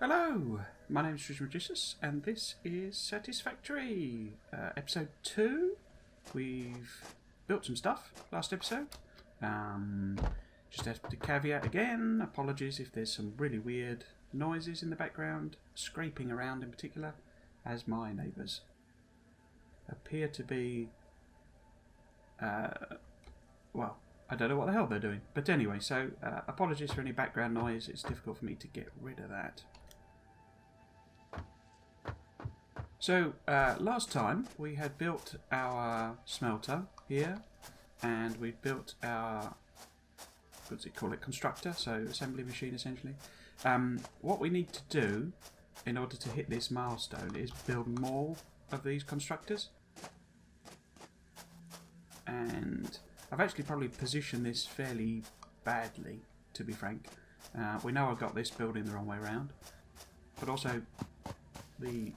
Hello, my name is Magicius, and this is Satisfactory, episode 2. We've built some stuff last episode. Just have to caveat again, apologies if there's some really weird noises in the background, scraping around in particular, as my neighbours appear to be, well, I don't know what the hell they're doing. But anyway, so apologies for any background noise, it's difficult for me to get rid of that. So, last time we had built our smelter here, and we built our, what does it call it, constructor, so assembly machine essentially. What we need to do in order to hit this milestone is build more of these constructors. And I've actually probably positioned this fairly badly, to be frank. We know I got this building the wrong way around, but also the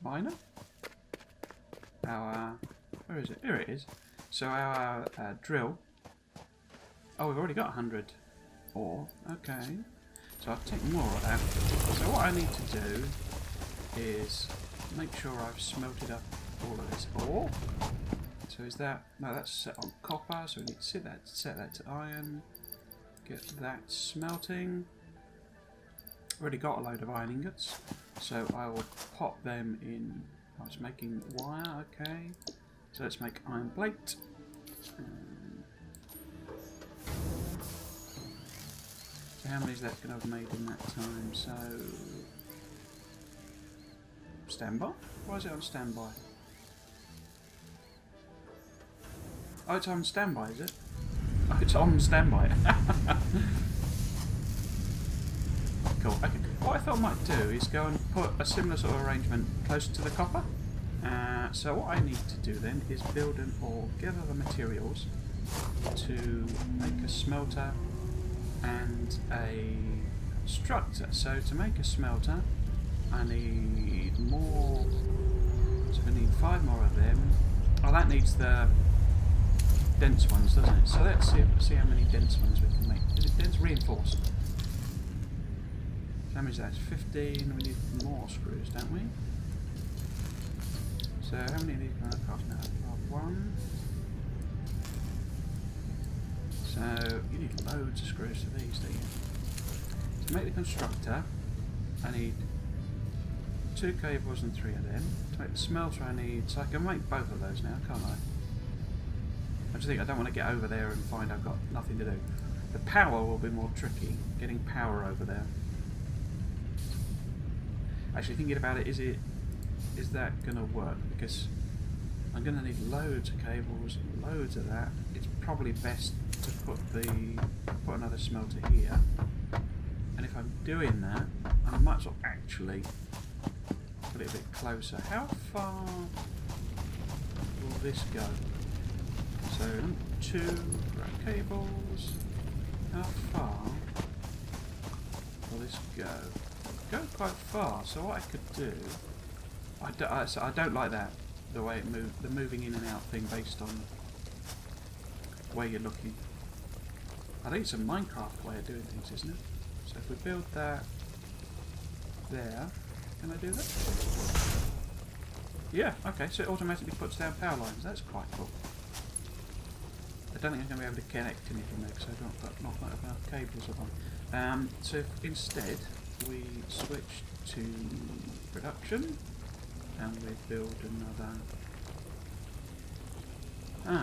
miner? Our, where is it? Here it is. So our drill. Oh, we've already got 100 ore. Okay. So I'll take more of that. So what I need to do is make sure I've smelted up all of this ore. So is that, no, that's set on copper, so we need to set that to iron. Get that smelting. Already got a load of iron ingots, so I will pop them in. I was making wire, okay. So let's make iron plate. So how many is that going to have made in that time? So standby? Why is it on standby? Oh, it's on standby, is it? Oh, it's on standby. Cool. Okay. What I thought I might do is go and put a similar sort of arrangement closer to the copper. So what I need to do then is build or gather the materials to make a smelter and a constructor. So to make a smelter, I need more. So we need 5 more of them. Oh, that needs the dense ones, doesn't it? So let's see how many dense ones we can make. Is it dense reinforced? How many is that? 15. We need more screws, don't we? So how many of these can I cast now? 1. So you need loads of screws for these, do you? To make the constructor, I need 2 cables and 3 of them. To make the smelter, I need. So I can make both of those now, can't I? I just think I don't want to get over there and find I've got nothing to do. The power will be more tricky. Getting power over there. Actually, thinking about it, is that going to work? Because I'm going to need loads of cables, loads of that. It's probably best to put another smelter here. And if I'm doing that, I might as well actually put it a bit closer. How far will this go? So 2 cables. How far will this go? Go quite far, so what I could do, I don't like that, the way it moves, the moving in and out thing based on where you're looking. I think it's a Minecraft way of doing things, isn't it? So if we build that there, can I do that? Yeah, okay, so it automatically puts down power lines, that's quite cool. I don't think I'm going to be able to connect anything there because I've not got enough cables on. So if instead we switch to production and we build another.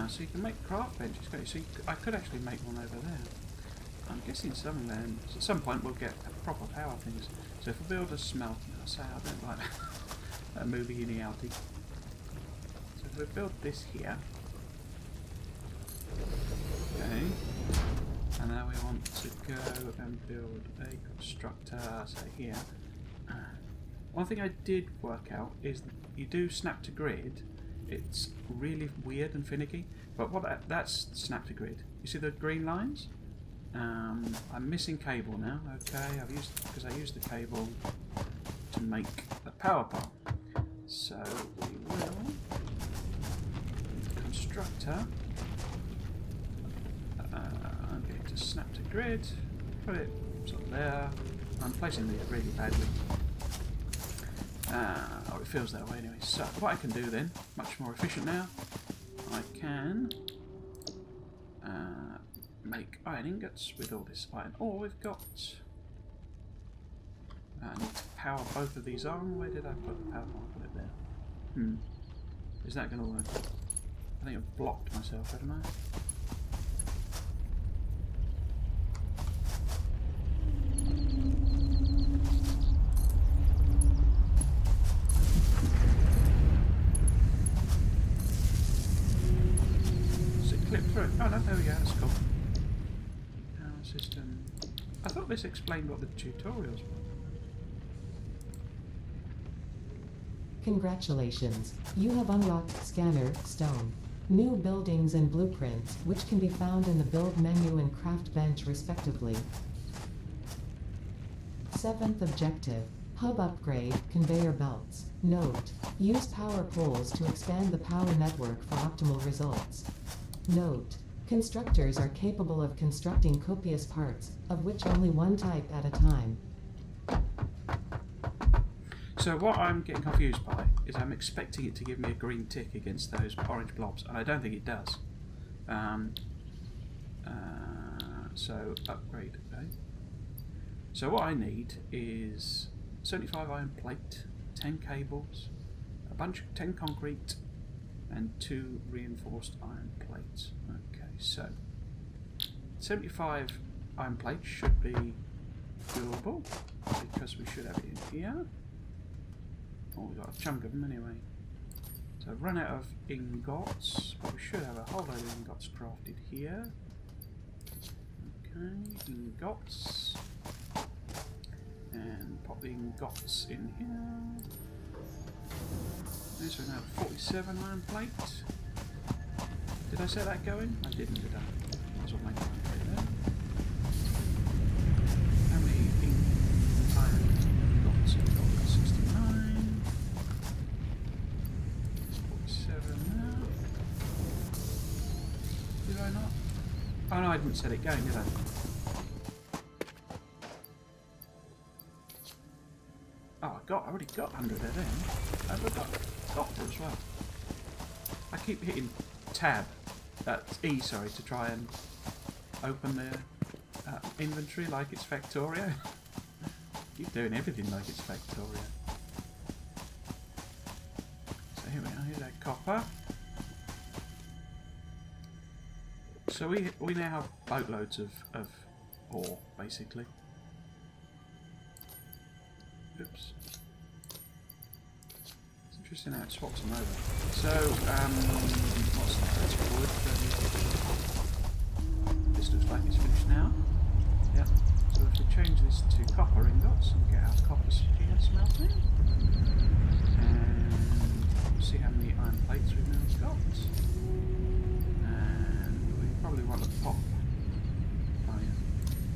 So you can make craft benches. So I could actually make one over there. I'm guessing some of them, at some point we'll get proper power things. So if we build a smelter, I say I don't like that moving in and outy. So if we build this here, okay. And now we want to go and build a constructor, say here. One thing I did work out is that you do snap to grid. It's really weird and finicky, but that's snap to grid. You see the green lines? I'm missing cable now. Okay, because I used the cable to make a power pole. So we will constructor. I'm going to snap to grid, put it blobs up there. I'm placing these really badly. It feels that way anyway. So what I can do then, much more efficient now, I can make iron ingots with all this iron ore we've got. I need to power both of these on. Where did I put the power on? I put it there. Is that going to work? I think I've blocked myself, haven't I? Does it clip through? Oh no, there we go, that's cool. Power system. I thought this explained what the tutorials were. Congratulations, you have unlocked Scanner Stone. New buildings and blueprints, which can be found in the build menu and craft bench respectively. 7th objective, hub upgrade, conveyor belts. Note, use power poles to expand the power network for optimal results. Note, constructors are capable of constructing copious parts, of which only one type at a time. So what I'm getting confused by is I'm expecting it to give me a green tick against those orange blobs, and I don't think it does. So upgrade, okay. So what I need is 75 iron plate, 10 cables, 10 concrete, and 2 reinforced iron plates. Okay, so 75 iron plates should be doable because we should have it in here. Oh, we've got a chunk of them anyway. So run out of ingots, but we should have a whole load of ingots crafted here. Okay, ingots. And pop the ingots in here. Okay, so now 47 iron plate. Did I set that going? I didn't, did I? Might as well make iron plate there. How many iron ingots have we got? 69. 47 now. Did I not? Oh no, I didn't set it going, did I? Oh, I already got 100 of them. I've got copper as well. I keep hitting tab, E, sorry, to try and open the inventory like it's Factorio. Keep doing everything like it's Factorio. So here we are, here's our copper. So we now have boatloads of ore, basically. Oops. It's interesting how it swaps them over. So, what's that? That's wood. This looks like it's finished now. Yep. So if we change this to copper ingots and get our copper smelting, and see how many iron plates we've now got. And we probably want to pop iron.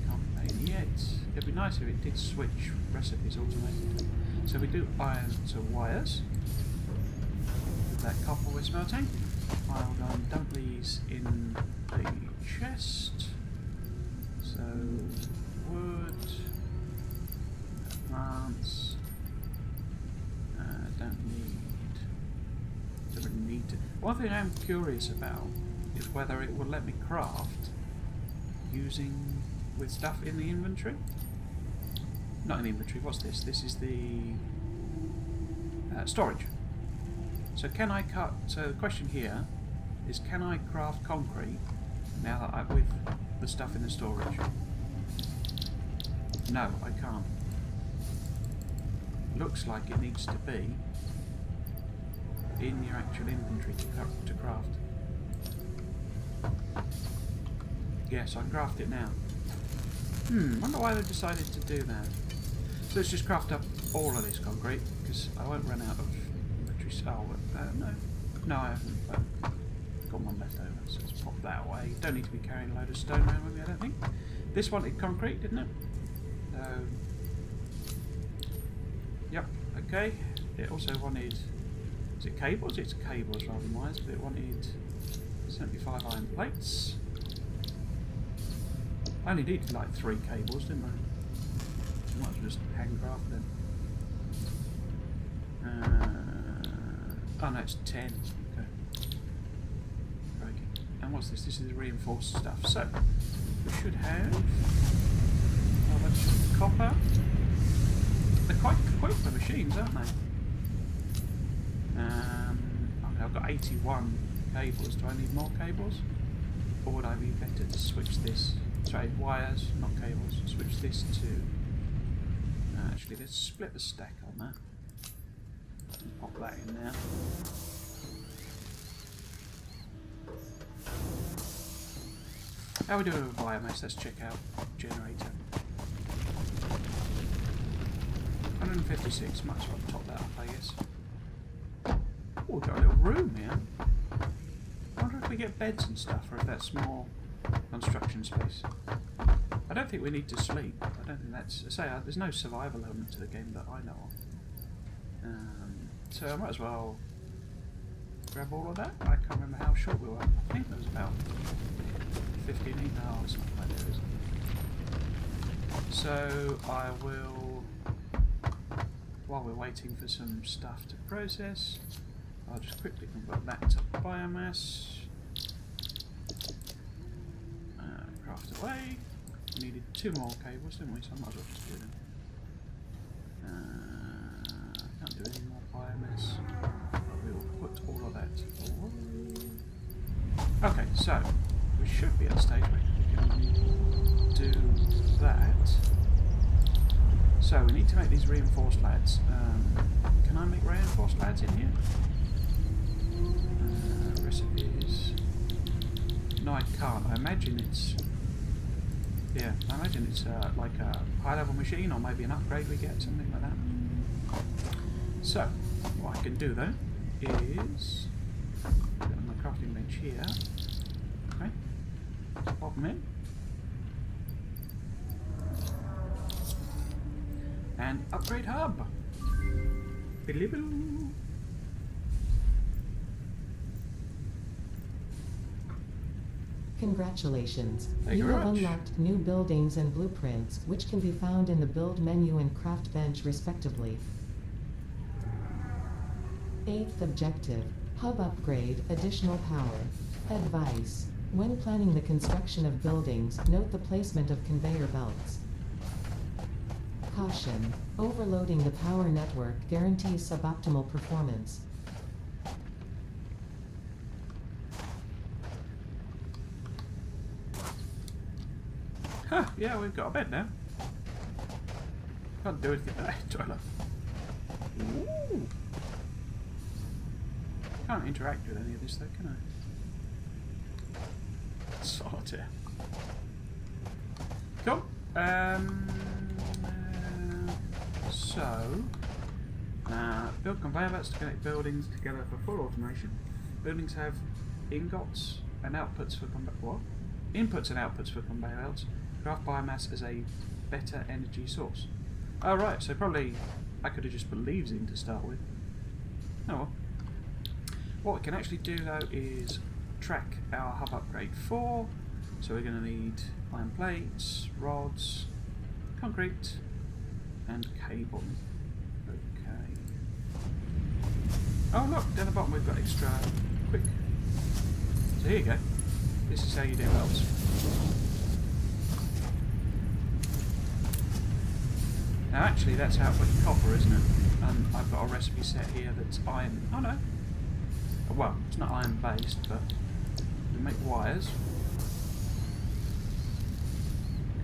Can't pay yet. It'd be nice if it did switch recipes automatically. So we do iron to wires with that copper we're smelting. I'll go and dump these in the chest. So wood, plants. Don't really need to. One thing I'm curious about is whether it will let me craft with stuff in the inventory. Not in the inventory, what's this? This is the storage. So can I so the question here is, can I craft concrete now that I'm with the stuff in the storage? No, I can't. Looks like it needs to be in your actual inventory to craft. Yes, I can craft it now. Wonder why they've decided to do that. So let's just craft up all of this concrete, because I won't run out of inventory. No, I haven't. Got one left over, so let's pop that away. Don't need to be carrying a load of stone around with me, I don't think. This wanted concrete, didn't it? Yep, okay. It also wanted, is it cables? It's cables rather than wires, but it wanted 75 iron plates. I only needed like 3 cables, didn't I? Might as well just hand craft them. Oh no, it's 10. Okay. Crikey. And what's this? This is reinforced stuff. So, we should have a bunch of copper. They're quite quick, the machines, aren't they? Okay, I've got 81 cables. Do I need more cables? Or would I be better to switch this? Sorry, wires, not cables. Switch this to... actually, let's split the stack on that. Pop that in there. How are we doing with biomass? Let's check out generator. 156, might as well top that up, I guess. Oh, we've got a little room here. I wonder if we get beds and stuff, or if that's more construction space. I don't think we need to sleep. I don't think that's... there's no survival element to the game that I know of. So I might as well grab all of that. I can't remember how short we were. I think it was about 15 or something like that, isn't it? So I will, while we're waiting for some stuff to process, I'll just quickly convert that to biomass. Craft away. We needed 2 more cables, didn't we? So I might as well just do them. Can't do any more biomass. We will put all of that away. Okay, so we should be at a stage where we can do that. So we need to make these reinforced lads. Can I make reinforced lads in here? Recipes. No, I can't. I imagine it's... yeah, I imagine it's like a high-level machine, or maybe an upgrade we get, something like that. So, what I can do though is put it on the crafting bench here. Okay, pop them in, and upgrade hub. Biliboo. Congratulations. Thank You you very have much. unlocked new buildings and blueprints, which can be found in the build menu and craft bench respectively. 8th objective, hub upgrade, additional power. Advice: when planning the construction of buildings, note the placement of conveyor belts. Caution: overloading the power network guarantees suboptimal performance. Huh, yeah, we've got a bed now. Can't do anything with that toilet. Ooh. Can't interact with any of this though, can I? Solitaire. Cool. Build conveyor belts to connect buildings together for full automation. Buildings have ingots and outputs for inputs and outputs for conveyor belts. Craft biomass as a better energy source. Oh right, so probably I could have just put leaves in to start with. Oh well. What we can actually do though is track our hub upgrade 4. So we're going to need iron plates, rods, concrete, and cable. Okay. Oh look, down the bottom we've got extra quick. So here you go. This is how you do belts. Now actually that's how it with copper, isn't it? And I've got a recipe set here that's iron. Oh no. Well, it's not iron based, but we make wires.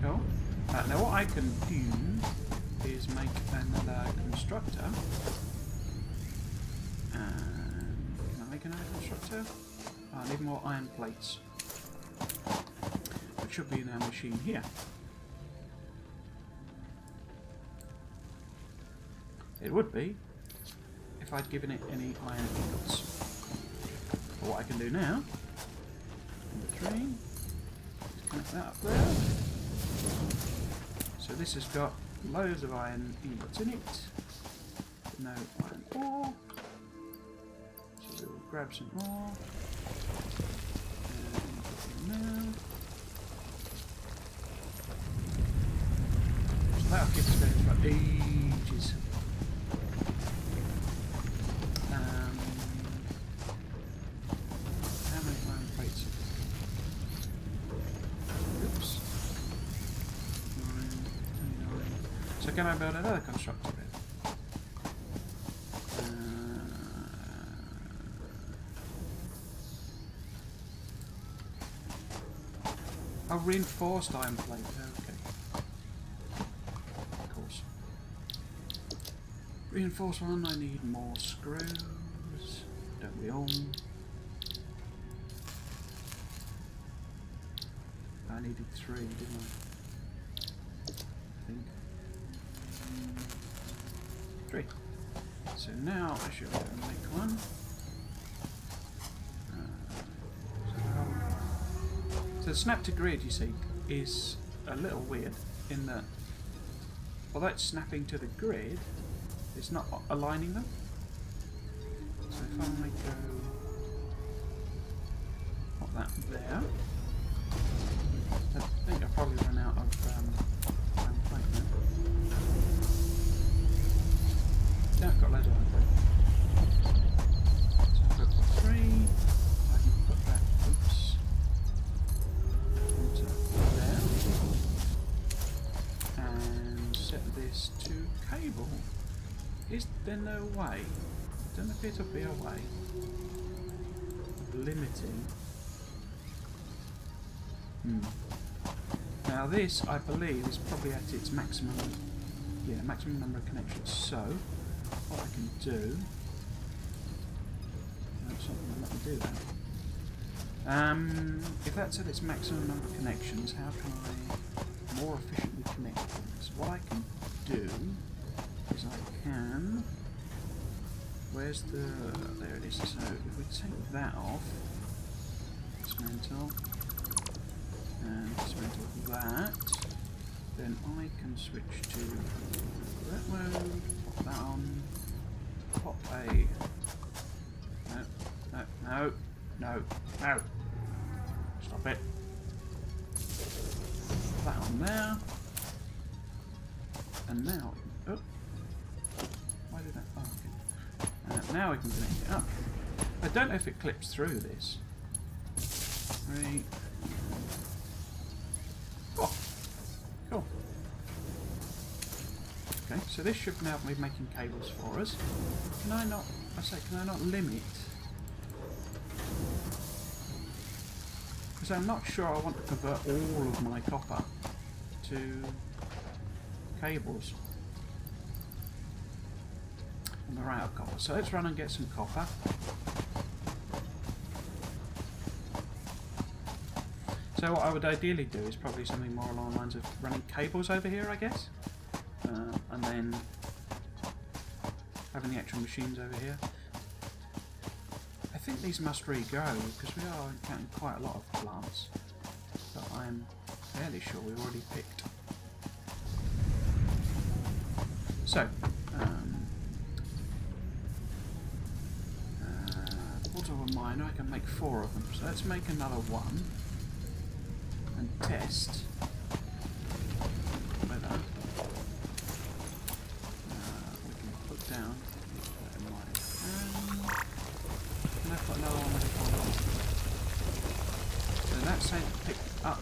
Cool. Now what I can do is make another constructor. And can I make another constructor? Oh, I need more iron plates. Which should be in our machine here. It would be if I'd given it any iron ingots. But what I can do now, number 3, just connect that up there. So this has got loads of iron ingots in it, but no iron ore. So we'll grab some ore and put it in there. So that'll keep us going for ages. How many iron plates? Oops. 9, 29. So can I build another constructor bit? Oh, reinforced iron plate. Okay. Of course. Reinforced one. I need more screws. Don't we all? I needed 3, didn't I? I think. 3. So now I should be able to make one. So the snap to grid, you see, is a little weird in that although it's snapping to the grid, it's not aligning them. So if I go put that there, I think I've probably run out of iron plate now. Yeah, I've got loads of iron plate. So I've got 3. I can put that. Oops. There and set this to cable. Is there no way? Doesn't appear to be a way of limiting. Now this, I believe, is probably at its maximum. Yeah, maximum number of connections. So what I can do. That's something that let me do that. If that's at its maximum number of connections, how can I more efficiently connect things? What I can do is I can... Where's the... There it is. So if we take that off, dismantle, and dismantle that, then I can switch to that mode, pop that on, pop a... No. Stop it. That on there. And now... Oh. Why did that... Oh, okay. Now we can connect it up. I don't know if it clips through this. 3. Oh. Cool. Okay, so this should now be making cables for us. Can I not... can I not limit... Because I'm not sure I want to convert all of my copper to cables. And we're out of copper. So let's run and get some copper. So what I would ideally do is probably something more along the lines of running cables over here, I guess. And then having the actual machines over here. I think these must regrow because we are encountering quite a lot of plants that I'm fairly sure we've already picked. So, water or miner, I can make 4 of them. So let's make another one and test whether we can put down. Can I put another one on? So that's saying to pick up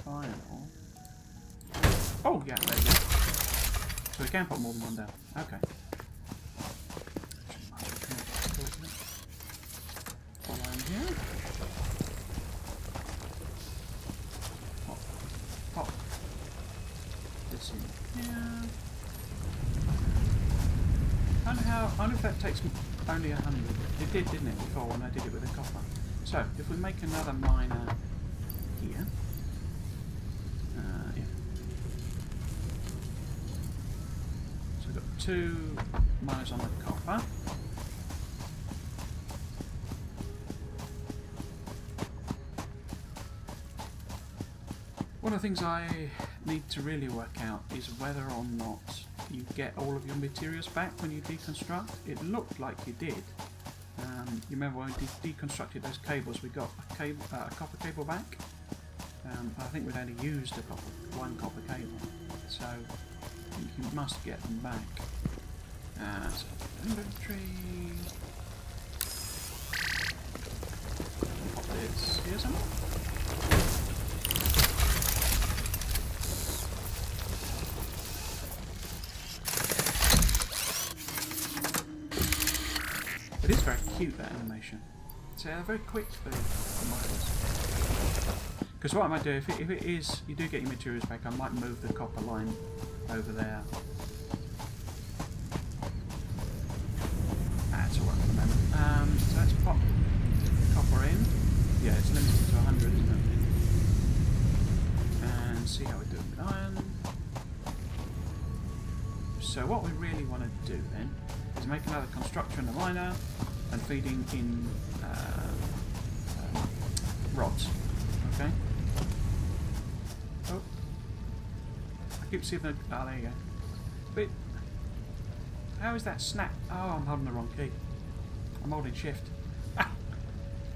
iron ore. Oh yeah, there you go. So we can put more than one down. Okay. Follow in here. Pop. Pop. This in here. I wonder if that takes only 100. It did, didn't it, before when I did it with the copper. So, if we make another miner here. Yeah. So we've got 2 miners on the copper. One of the things I need to really work out is whether or not you get all of your materials back when you deconstruct. It looked like you did. You remember when we deconstructed those cables, we got a copper cable back. I think we'd only used one copper cable, so you must get them back. So inventory. Pop this here somewhere. It is very cute, that animation. So very quick, the miners. Because what I might do, if it is, you do get your materials back, I might move the copper line over there. That's alright for the moment. So let's pop copper in. Yeah, it's limited to 100, isn't it? And see how we do it with iron. So what we really want to do then is make another constructor in the miner and feeding in rods. Okay. Oh, I keep seeing the. Oh, there you go. But how is that snap? Oh, I'm holding the wrong key. I'm holding shift. Ah,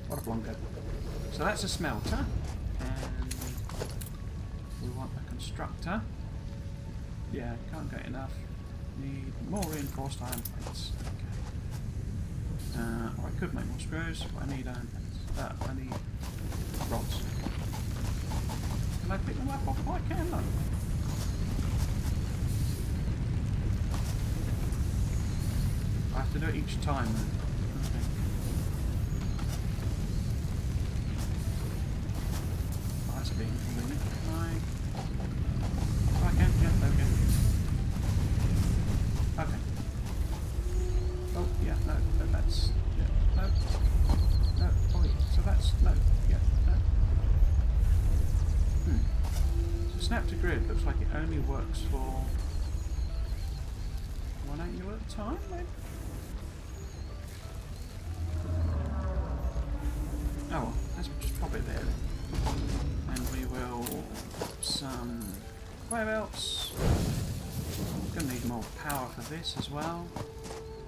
what a blongo. So that's a smelter, and we want a constructor. Yeah, can't get enough. Need more reinforced iron plates. Okay. Or I could make more screws, but I need iron plates. I need rods. Can I pick them up off my camera? I have to do it each time then. Okay. Oh, that's a bit inconvenient. Can I? Oh, I can, yeah, okay. Okay. Oh, yeah, no, that's, yeah, no. No, oh, yeah, so that's, no, yeah, no. So snap to grid looks like it only works for 1 angle at a time, maybe? Oh well, let's just pop it there then. And we will put some conveyor belts. Gonna need more power for this as well.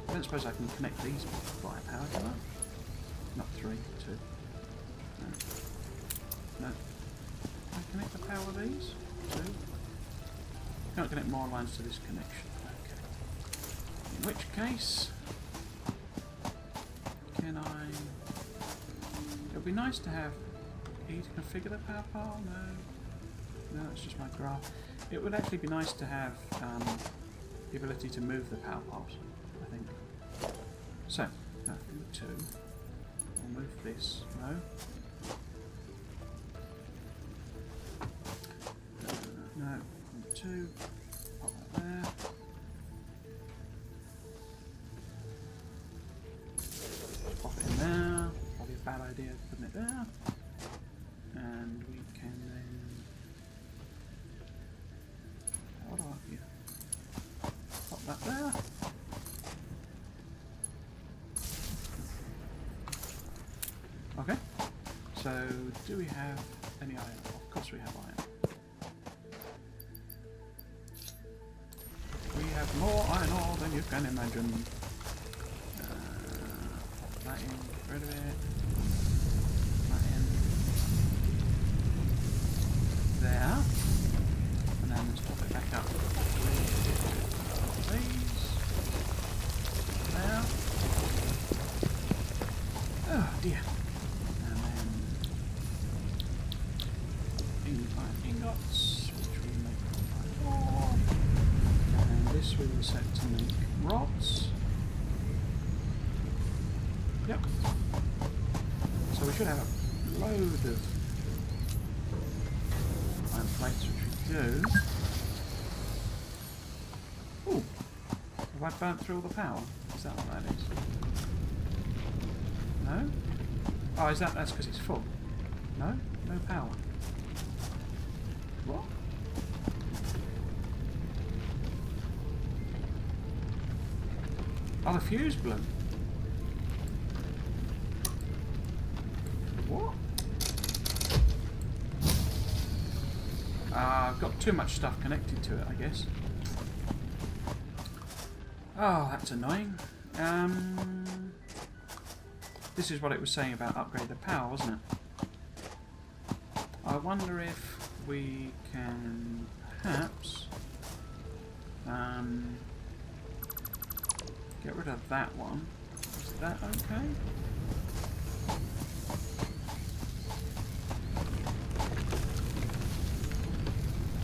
I don't suppose I can connect these via power, can I? Not 3, 2. No. No. Can I connect the power of these? 2. Can't connect more lines to this connection. Okay. In which case, can I? It would be nice to have E to configure the power pile. No. No, it's just my graph. It would actually be nice to have the ability to move the power piles, I think. So, no, 2. I'll move this. No. No. 2. Pop that there. Pop it in there. Probably a bad idea putting it there. And we can then. What do I here? Pop that there. Okay. So, do we have any iron? Of course we have iron. We have more iron ore than you can imagine. Pop that in, get rid of it. That in. There. And then let's pop it back up. These. There. Oh dear. And then iron ingots, which we make iron ore. And this we will set to make rods. Yep. So we should have a load of iron plates, which we do. Ooh! Have I burnt through all the power? Is that what that is? No? Oh, is that's because it's full? No? No power. What? Oh, the fuse blew. What? I've got too much stuff connected to it, I guess. Oh, that's annoying. This is what it was saying about upgrade the power, wasn't it? I wonder if we can perhaps Get rid of that one. Is that okay?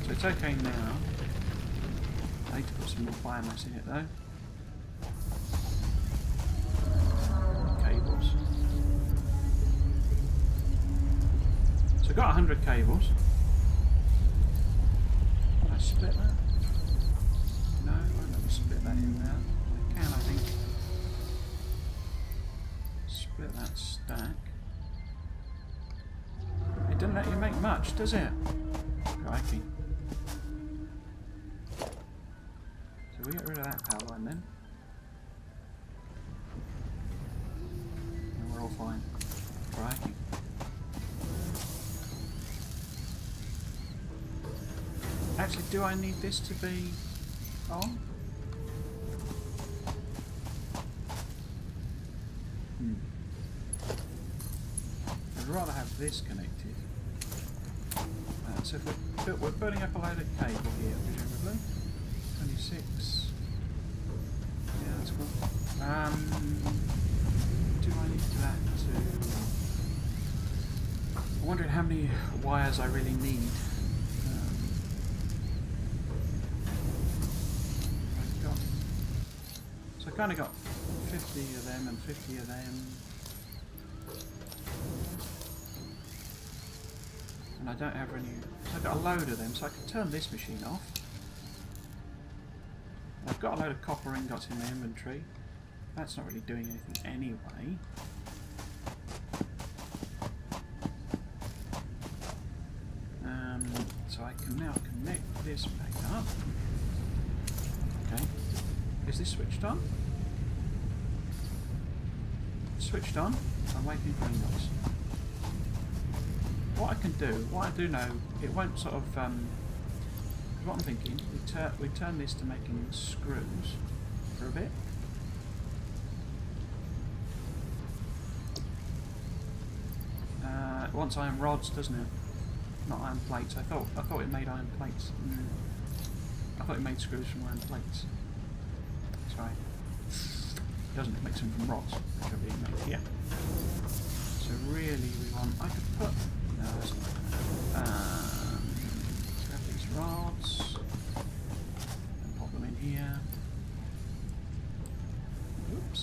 So it's okay now. I need to put some more biomass in it though. Cables. So I've got 100 cables. Can I split that? No, I'll never split that in now. I can, I think. Split that stack. It doesn't let you make much, does it? Crikey. So we get rid of that power line then. And we're all fine. Crikey. Actually, do I need this to be on? I'd rather have this connected. So if we're burning up a load of cable here, presumably. 26. Yeah, that's cool. Do I need that to... I'm wondering how many wires I really need. So I kind of got 50 of them and 50 of them. And I don't have any... So I've got a load of them, so I can turn this machine off. I've got a load of copper ingots in my inventory. That's not really doing anything anyway. So I can now connect this back up. Okay. Is this switched on? Switched on. I'm waiting for ingots. What I do know, it won't sort of, what I'm thinking, we turn this to making screws for a bit. It wants iron rods, doesn't it? Not iron plates. I thought it made iron plates. I thought it made screws from iron plates. Sorry. It doesn't, it makes them from rods, which are being made here. So really we want, I could put, no, that's not gonna, let's grab these rods and pop them in here. Oops.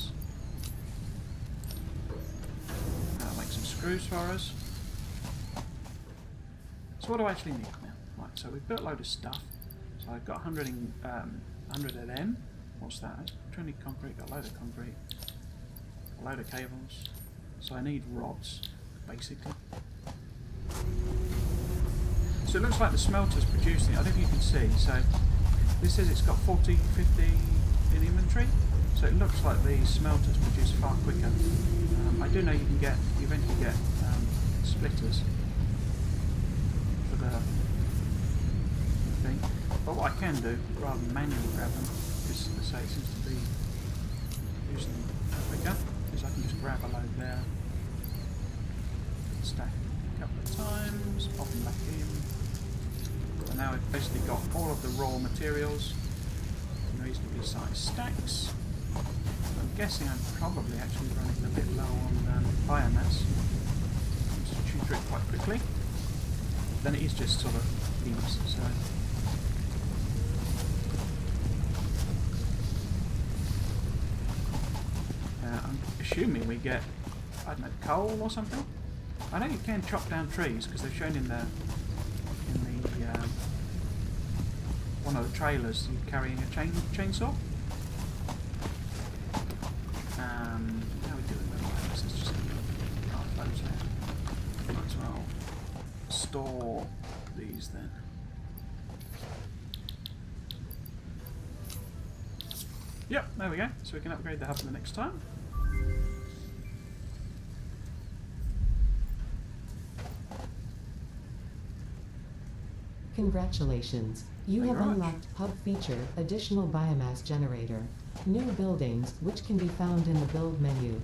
That'll make some screws for us. So what do I actually need now? Right, so we've built a load of stuff. So I've got 100 of them. What's that? 20 concrete, got a load of concrete, a load of cables. So I need rods, basically. So it looks like the smelter's producing it. I don't know if you can see. So this says it's got 40, 50 in inventory. So it looks like the smelters produce far quicker. I do know you eventually get splitters for the thing. But what I can do, rather than manually grab them, is to say it seems to be using them quicker, is I can just grab a load there, stack a couple of times, pop them back in. And now we've basically got all of the raw materials in reasonably sized stacks. I'm guessing I'm probably actually running a bit low on biomass. Just chew through it quite quickly. Then it is just sort of heaps, so. I'm assuming we get, I don't know, coal or something? I know you can chop down trees because they've shown in the one of the trailers you carrying a chainsaw. How are we doing with biomass? Let's just half loads there. Might as well store these then. Yep, there we go. So we can upgrade the hub for the next time. Congratulations. You Thank have you very unlocked Hub Feature Additional Biomass Generator. New buildings, which can be found in the build menu.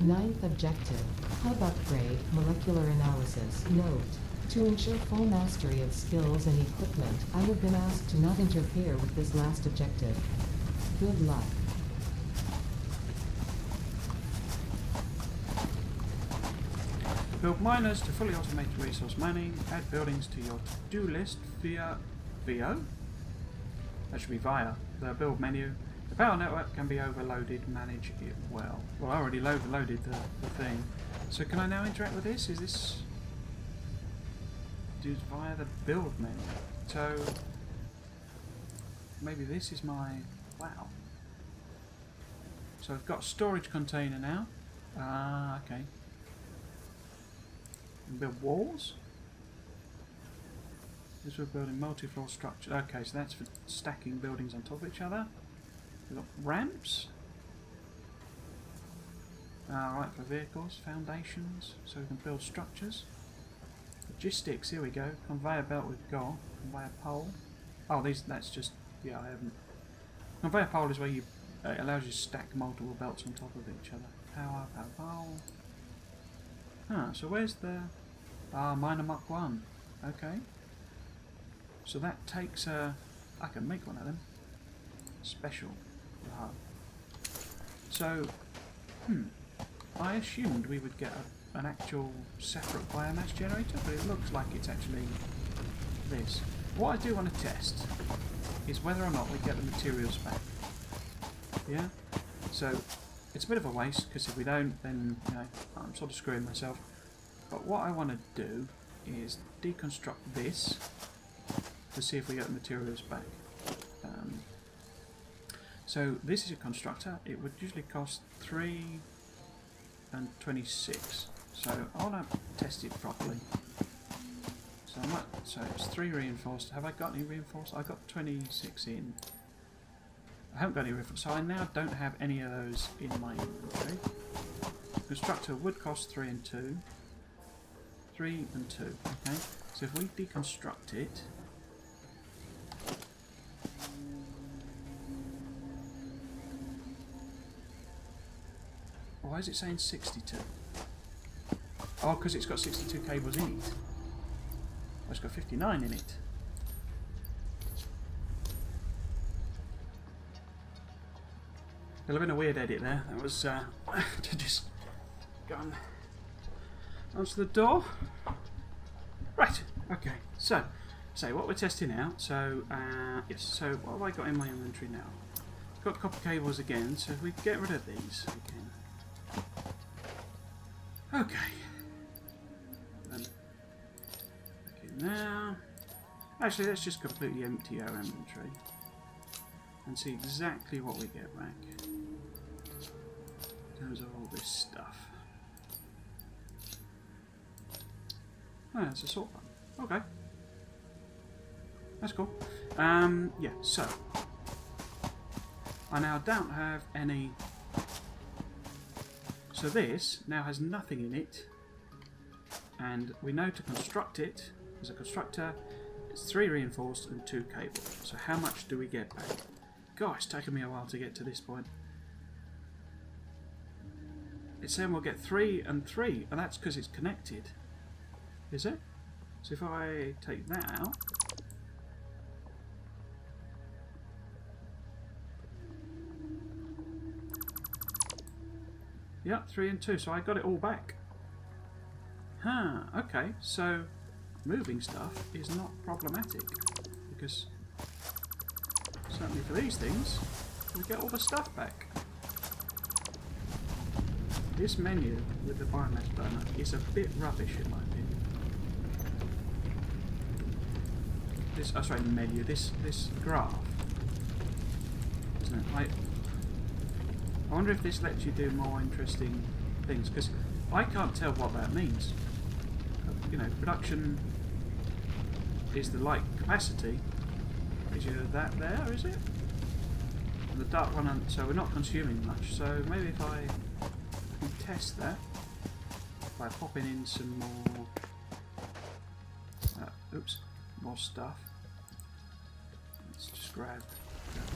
9th objective, Hub Upgrade, Molecular Analysis. Note, To ensure full mastery of skills and equipment, I have been asked to not interfere with this last objective. Good luck. Build miners to fully automate resource mining. Add buildings to your to-do list via VO. That should be via the build menu. The power network can be overloaded. Manage it well. Well, I already overloaded the thing. So can I now interact with this? Is this do via the build menu? So maybe this is my wow. So I've got a storage container now. Ah, okay. And build walls. This we're building multi-floor structure. Okay, so that's for stacking buildings on top of each other. We've got ramps. Right, for vehicles, foundations, so we can build structures. Logistics, here we go. Conveyor belt we've got. Conveyor pole. Oh, that's just, yeah, I haven't. Conveyor pole is where you, it allows you to stack multiple belts on top of each other. Power pole. So where's the, miner Mach 1. Okay. So that takes I can make one of them. Special. So, I assumed we would get an actual separate biomass generator, but it looks like it's actually this. What I do want to test is whether or not we get the materials back. Yeah? So, it's a bit of a waste, because if we don't, then, you know, I'm sort of screwing myself. But what I want to do is deconstruct this to see if we get the materials back. So this is a constructor. It would usually cost 3 and 26. So I want to test it properly. So it's 3 reinforced. Have I got any reinforced? I got 26 in. I haven't got any reinforced, so I now don't have any of those in my inventory. Constructor would cost 3 and 2. 3 and 2. Okay. So if we deconstruct it. Why is it saying 62? Oh, because it's got 62 cables in it. Oh, it's got 59 in it. There'll have been a weird edit there. That was to just go and answer the door. Right, okay. So what we're testing out. So, yes, so what have I got in my inventory now? I've got copper cables again, so if we get rid of these, we can. Okay. Back in now. Actually, let's just completely empty our inventory and see exactly what we get back in terms of all this stuff. Oh, it's a sort button. Okay. That's cool. Yeah, so I now don't have any. So this now has nothing in it, and we know to construct it as a constructor, it's 3 reinforced and 2 cable. So how much do we get back? Gosh, it's taken me a while to get to this point. It's saying we'll get 3 and 3, and that's because it's connected. Is it? So if I take that out, yep, 3 and 2, so I got it all back. Okay, so moving stuff is not problematic, because certainly for these things, we get all the stuff back. This menu with the biomass burner is a bit rubbish in my opinion. This, sorry, menu, this graph, isn't it? I wonder if this lets you do more interesting things, because I can't tell what that means. You know, production is the light capacity. Is either that there, is it? And the dark one, so we're not consuming much. So maybe if I can test that by popping in some more, more stuff. Let's just grab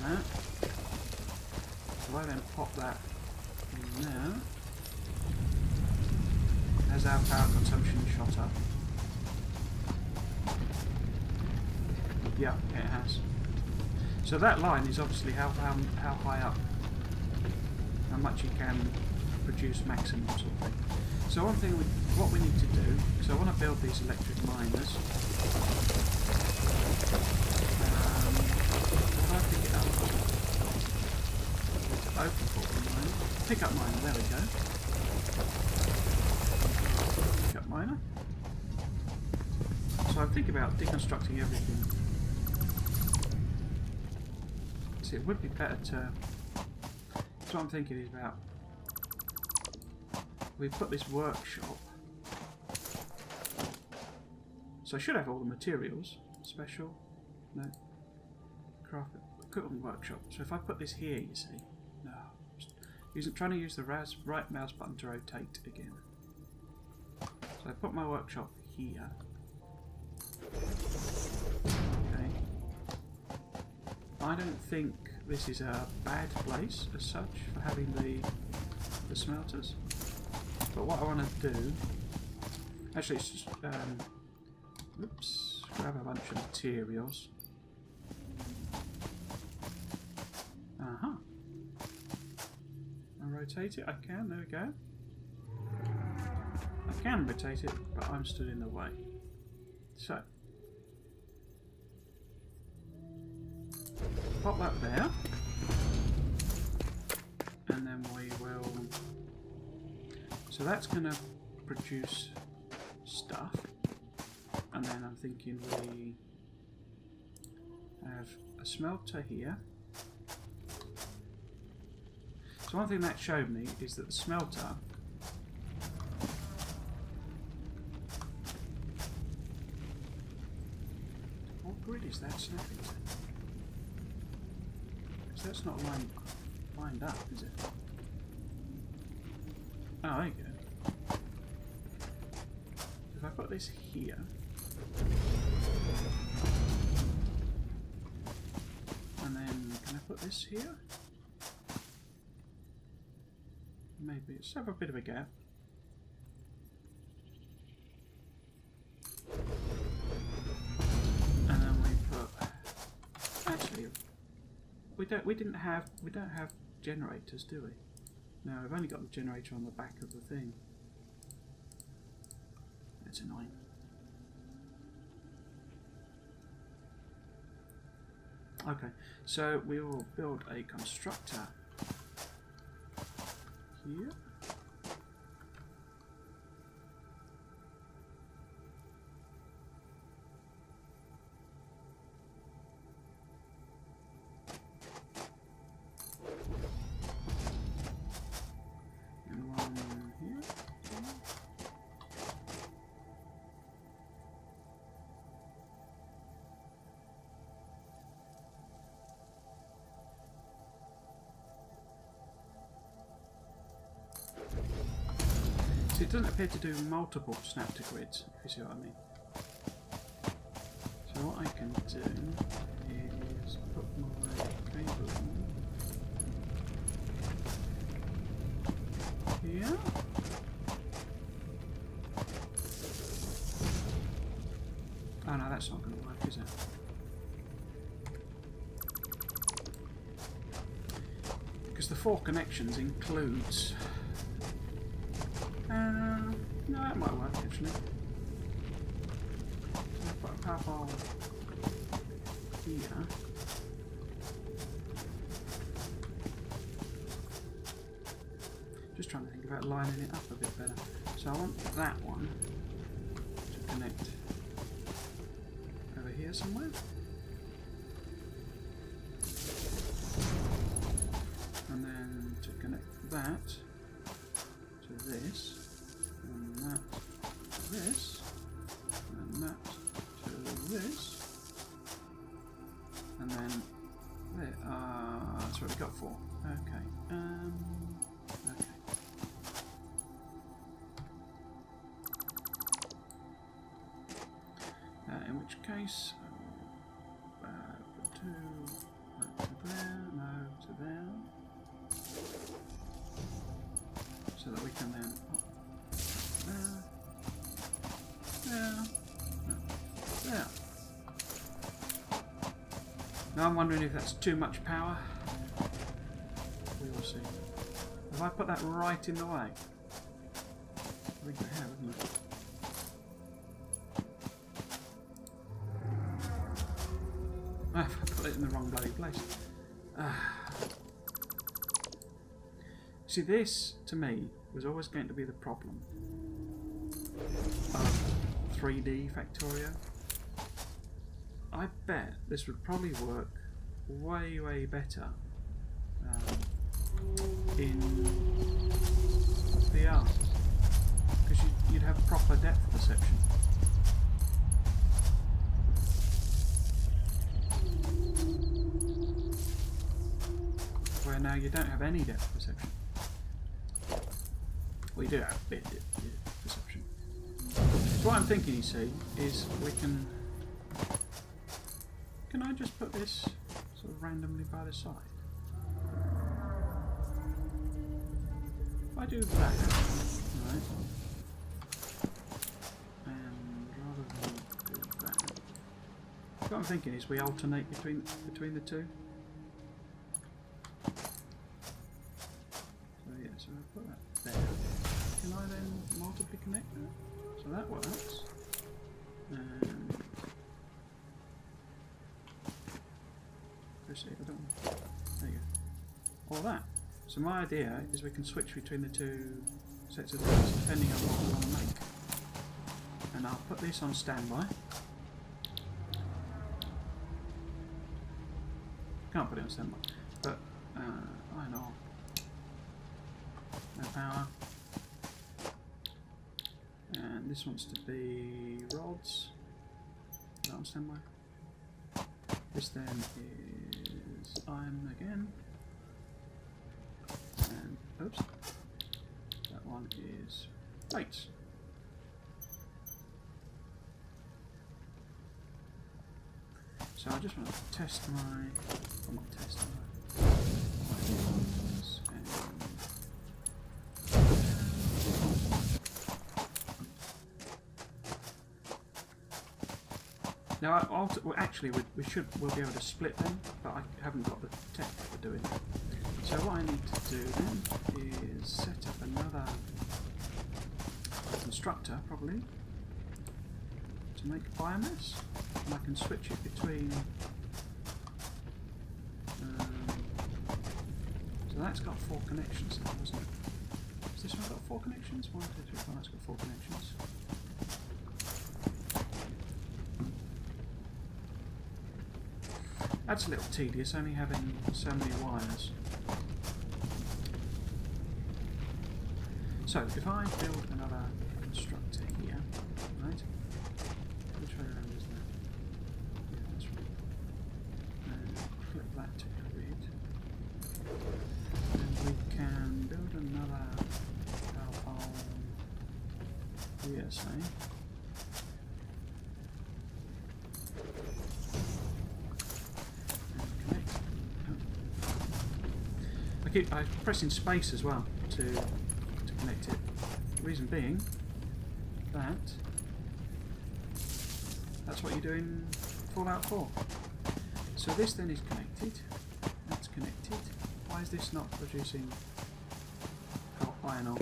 that. So I then pop that in there. As our power consumption shot up. Yeah, it has. So that line is obviously how high up, how much you can produce maximum sort of thing. So one thing, what we need to do, so I want to build these electric miners. How do I pick it up? It's open for miner. Pick up miner, there we go. Pick up miner. So I'm thinking about deconstructing everything. So it would be better to... That's what I'm thinking is about. We've put this workshop. So I should have all the materials. Special. No. Craft equipment workshop. So if I put this here, you see. No. Trying to use the right mouse button to rotate again. So I put my workshop here. Okay. I don't think this is a bad place as such for having the smelters. But what I want to do, actually, it's just oops, grab a bunch of materials. And rotate it. I can. There we go. I can rotate it, but I'm stood in the way. So pop that there, and then we will. So that's going to produce stuff, and then I'm thinking we have a smelter here. So one thing that showed me is that the smelter what grid is that snapping to? Because that's not lined up, is it? Oh, there you go. If I put this here, and then can I put this here? Maybe it's have a bit of a gap. And then we put. Actually, we don't have generators, do we? No, I've only got the generator on the back of the thing. That's annoying. Okay, so we will build a constructor here. So it doesn't appear to do multiple snap to grids, if you see what I mean. So what I can do is put my cable here. Oh no, that's not going to work, is it? Because the 4 connections includes... no, that might work actually. So I've got a power pole here. Just trying to think about lining it up a bit better. So I want that one to connect over here somewhere. And then to connect that to this. And that to this, and that to this, and then there. That's what we got 4. Okay. Okay. In which case, to there, no, to there, so that we can then. There. Now I'm wondering if that's too much power. We will see. Have I put that right in the way? I think I have, haven't I? I put it in the wrong bloody place. See, this, to me, was always going to be the problem of 3D Factorio. I bet this would probably work way, way better in VR, because you'd have proper depth perception. Where now you don't have any depth perception. Well, you do have a bit of perception. So what I'm thinking, you see, is we can... Can I just put this sort of randomly by the side? If I do that, right, and rather than do that, what I'm thinking is we alternate between the two. So yeah, so I put that there. Can I then multiply connect that? So that works. And proceed. I don't want. There you go. All that. So my idea is we can switch between the two sets of things depending on what we want to make. And I'll put this on standby. Can't put it on standby, but iron ore. No power. And this wants to be rods. Is that on standby? This then is iron again. And oops, that one is plates. So I just want to test my, well, not test my things, and now well, actually we'll be able to split them, but I haven't got the tech for doing it. So what I need to do then is set up another constructor, probably, to make biomass, and I can switch it between. So that's got 4 connections now, hasn't it? Has this one got 4 connections? 1, 2, 3, 4. That's got 4 connections. That's a little tedious, only having so many wires. So, if I build another constructor here, right? Which way around is that? Yeah, that's right. And flip that to grid. And we can build another power pole here, say. I'm pressing space as well to connect it. The reason being that's what you do in Fallout 4. So this then is connected. That's connected. Why is this not producing iron ore?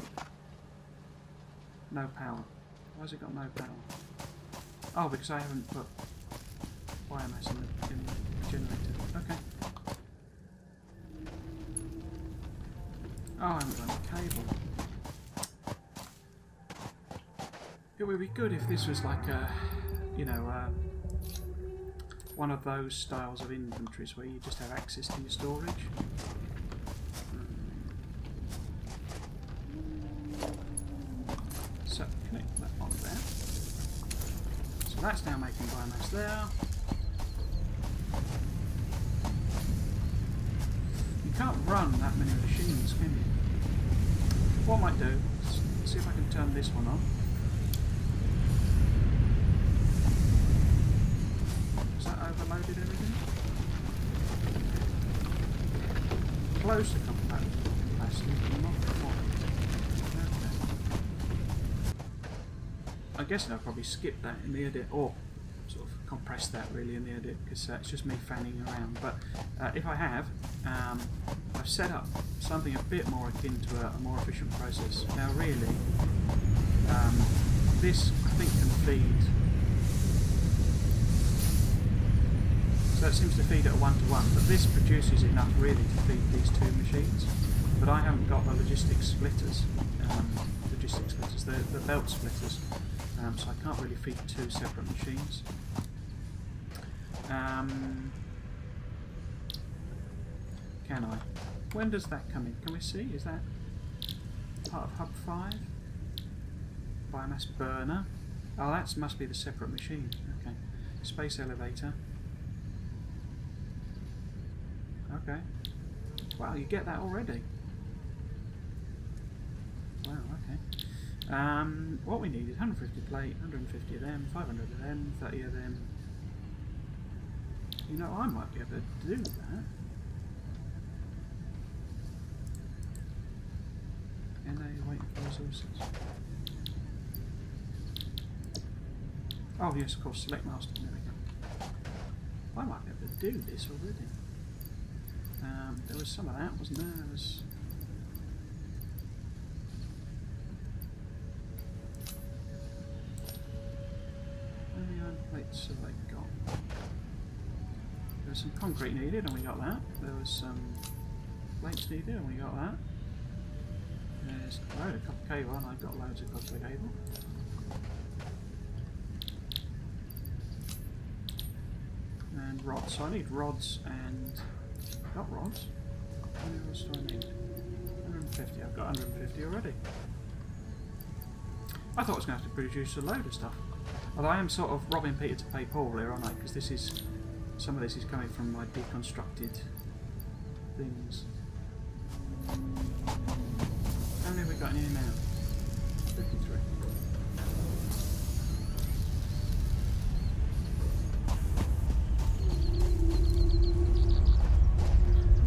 No power. Why has it got no power? Oh, because I haven't put biomass in the generator. Okay. Oh, I haven't got a cable. It would be good if this was like a, one of those styles of inventories where you just have access to your storage. So connect that on there. So that's now making biomass there. You can't run that many machines, can you? What I might do is see if I can turn this one on. Has that overloaded everything? Close to capacity, but not quite. Okay. I guess I'll probably skip that in the edit. Or sort of compress that really in the edit, because it's just me fanning around. But if I have, I've set up something a bit more akin to a more efficient process. Now really, this I think can feed, so it seems to feed at a 1-to-1, but this produces enough really to feed these two machines. But I haven't got the logistics splitters, the belt splitters, so I can't really feed two separate machines. Can I? When does that come in? Can we see? Is that part of Hub 5? Biomass burner. Oh, that must be the separate machine. Okay. Space elevator. Okay. Wow, you get that already. Wow, okay. What we need is 150 plate, 150 of them, 500 of them, 30 of them. You know, I might be able to do that. NA waiting for resources. Oh yes, of course, select master. There we go. I might be able to do this already. There was some of that, wasn't there? There was. How many iron plates have I got? There was some concrete needed, and we got that. There was some plates needed, and we got that. There's a load of copper cable, and I've got loads of copper cable. And rods. So I need rods and. Got rods. How many rods do I need? 150. I've got 150 already. I thought I was going to have to produce a load of stuff. Although I am sort of robbing Peter to pay Paul here, aren't I? Because this is, some of this is coming from my deconstructed things. How many have we got in here now? 53.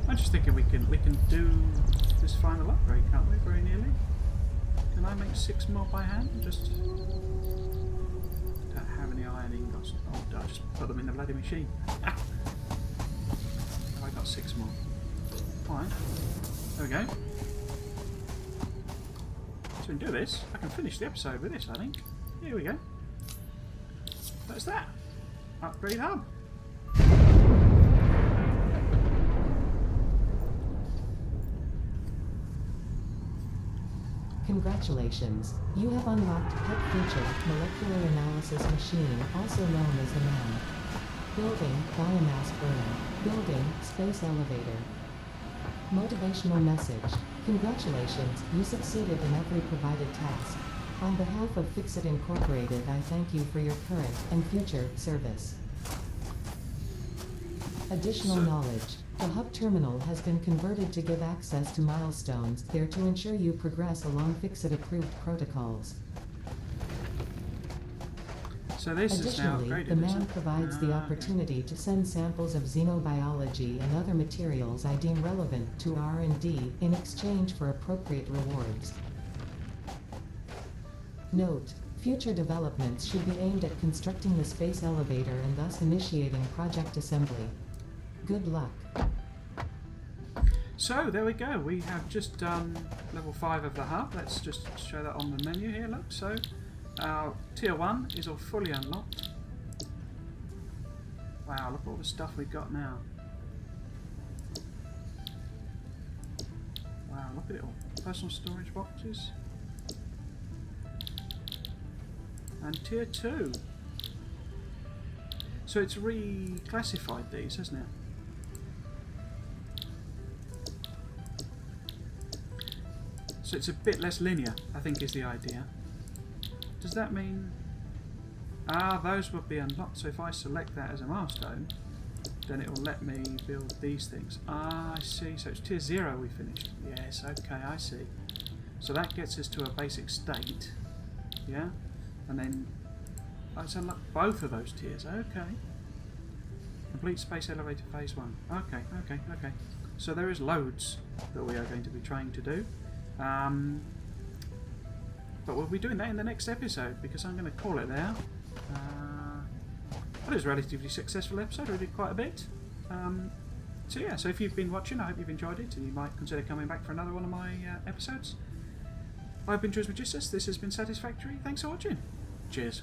I'm just thinking we can do this final upgrade, can't we? Very nearly. Can I make 6 more by hand? Just don't have any iron ingots. Oh, I just put them in the bloody machine. Have I got 6 more? Fine. There we go. So we can do this. I can finish the episode with this, I think. Here we go. That's that. Upgrade hub. Congratulations, you have unlocked PET feature, molecular analysis machine, also known as the MAN. Building, biomass burner. Building, space elevator. Motivational message. Congratulations, you succeeded in every provided task. On behalf of FICSIT Incorporated, I thank you for your current and future service. Additional knowledge. The hub terminal has been converted to give access to milestones there to ensure you progress along FICSIT-approved protocols. So this is now Additionally, upgraded, the MAN isn't it? provides the opportunity to send samples of xenobiology and other materials I deem relevant to R&D in exchange for appropriate rewards. Note: future developments should be aimed at constructing the space elevator and thus initiating project assembly. Good luck. So there we go, we have just done level 5 of the hub. Let's just show that on the menu here, look. So our tier 1 is all fully unlocked. Wow, look at all the stuff we've got now. Wow, look at it all. Personal storage boxes. And tier 2. So it's reclassified these, hasn't it? So it's a bit less linear, I think is the idea. Does that mean... Ah, those would be unlocked, so if I select that as a milestone, then it will let me build these things. Ah, I see, so it's tier 0 we finished. Yes, okay, I see. So that gets us to a basic state, yeah? And then let's unlock both of those tiers, okay. Complete space elevator phase 1. Okay, okay, okay. So there is loads that we are going to be trying to do. But we'll be doing that in the next episode because I'm going to call it there. Well, it was a relatively successful episode. We did quite a bit. So yeah, so if you've been watching, I hope you've enjoyed it and you might consider coming back for another one of my episodes. I've been Jules Magistus. This has been Satisfactory. Thanks for watching. Cheers.